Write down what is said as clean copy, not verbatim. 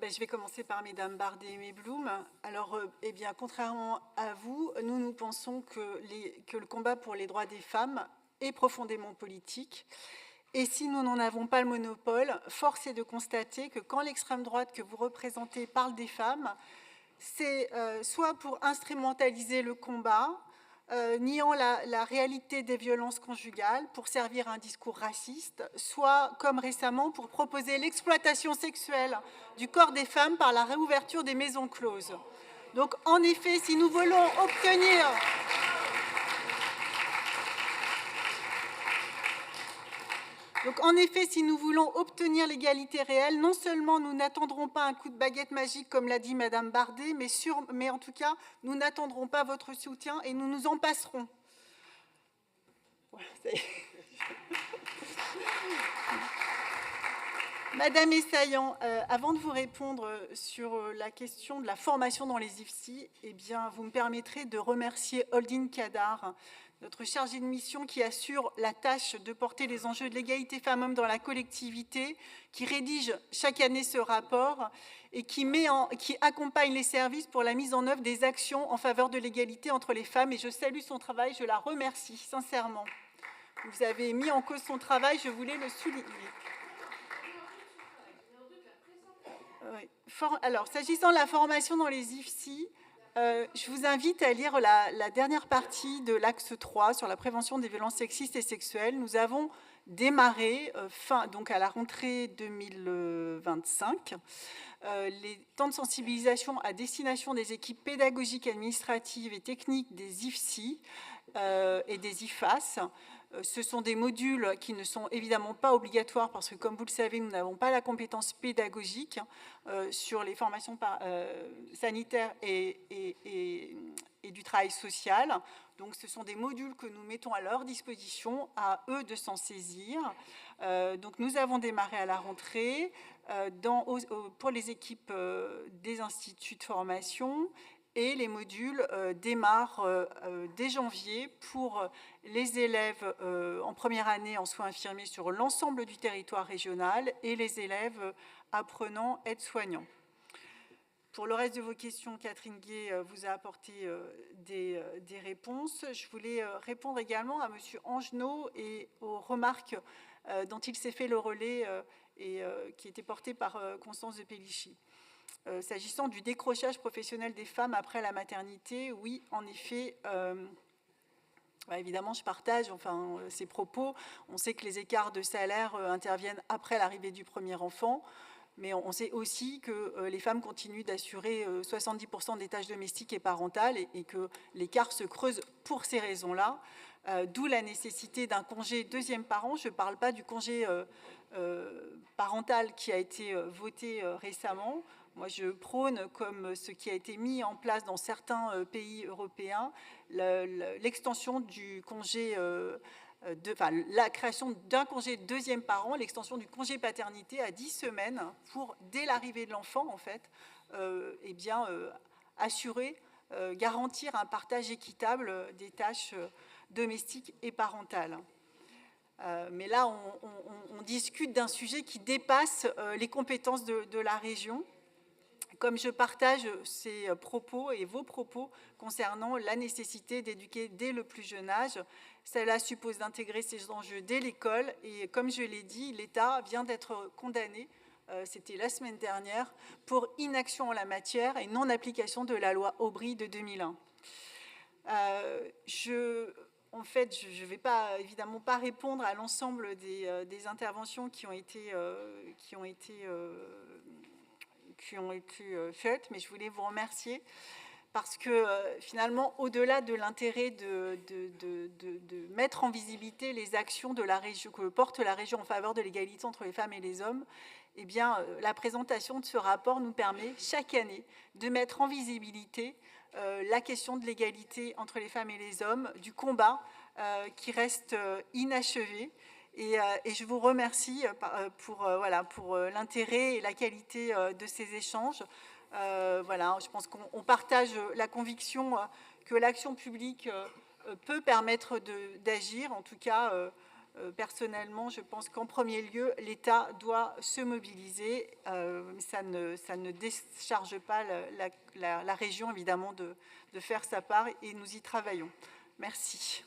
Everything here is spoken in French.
Je vais commencer par Mesdames Bardet et Mebloum. Alors, eh bien, contrairement à vous, nous pensons que le combat pour les droits des femmes est profondément politique. Et si nous n'en avons pas le monopole, force est de constater que quand l'extrême droite que vous représentez parle des femmes, c'est soit pour instrumentaliser le combat, niant la réalité des violences conjugales pour servir un discours raciste, soit, comme récemment, pour proposer l'exploitation sexuelle du corps des femmes par la réouverture des maisons closes. Donc, en effet, si nous voulons obtenir... Donc, en effet, si nous voulons obtenir l'égalité réelle, non seulement nous n'attendrons pas un coup de baguette magique, comme l'a dit Madame Bardet, mais en tout cas, nous n'attendrons pas votre soutien et nous nous en passerons. Voilà, Madame Essayan, avant de vous répondre sur la question de la formation dans les IFSI, eh bien, vous me permettrez de remercier Holding Kadar, notre chargée de mission qui assure la tâche de porter les enjeux de l'égalité femmes-hommes dans la collectivité, qui rédige chaque année ce rapport et qui accompagne les services pour la mise en œuvre des actions en faveur de l'égalité entre les femmes. Et je salue son travail, je la remercie sincèrement. Vous avez mis en cause son travail, je voulais le souligner. Alors, s'agissant de la formation dans les IFSI, je vous invite à lire la dernière partie de l'axe 3 sur la prévention des violences sexistes et sexuelles. Nous avons démarré, donc à la rentrée 2025, les temps de sensibilisation à destination des équipes pédagogiques, administratives et techniques des IFSI et des IFAS. Ce sont des modules qui ne sont évidemment pas obligatoires parce que, comme vous le savez, nous n'avons pas la compétence pédagogique sur les formations sanitaires et du travail social. Donc, ce sont des modules que nous mettons à leur disposition, à eux de s'en saisir. Donc, nous avons démarré à la rentrée pour les équipes des instituts de formation. Et les modules démarrent dès janvier pour les élèves en première année en soins infirmiers sur l'ensemble du territoire régional et les élèves apprenants aides-soignants. Pour le reste de vos questions, Catherine Guay vous a apporté des réponses. Je voulais répondre également à M. Angenot et aux remarques dont il s'est fait le relais et qui étaient portées par Constance de Pellichy. S'agissant du décrochage professionnel des femmes après la maternité, oui, en effet, évidemment, je partage ces propos. On sait que les écarts de salaire interviennent après l'arrivée du premier enfant, mais on sait aussi que les femmes continuent d'assurer 70% des tâches domestiques et parentales et que l'écart se creuse pour ces raisons-là, d'où la nécessité d'un congé deuxième parent. Je ne parle pas du congé parental qui a été voté récemment. Moi, je prône, comme ce qui a été mis en place dans certains pays européens, l'extension du congé, la création d'un congé deuxième parent, l'extension du congé paternité à 10 semaines pour, dès l'arrivée de l'enfant, en fait, assurer, garantir un partage équitable des tâches domestiques et parentales. Mais là, on discute d'un sujet qui dépasse les compétences de la région. Comme je partage ces propos et vos propos concernant la nécessité d'éduquer dès le plus jeune âge, cela suppose d'intégrer ces enjeux dès l'école. Et comme je l'ai dit, l'État vient d'être condamné, c'était la semaine dernière, pour inaction en la matière et non-application de la loi Aubry de 2001. En fait, je ne vais évidemment pas répondre à l'ensemble des interventions qui ont été faites, mais je voulais vous remercier parce que finalement, au-delà de l'intérêt de mettre en visibilité les actions de la région, que porte la région en faveur de l'égalité entre les femmes et les hommes, eh bien, la présentation de ce rapport nous permet chaque année de mettre en visibilité la question de l'égalité entre les femmes et les hommes, du combat qui reste inachevé. Et je vous remercie pour l'intérêt et la qualité de ces échanges. Je pense qu'on partage la conviction que l'action publique peut permettre d'agir. En tout cas, Personnellement, je pense qu'en premier lieu, l'État doit se mobiliser. Ça ne décharge pas la région, évidemment, de faire sa part, et nous y travaillons. Merci.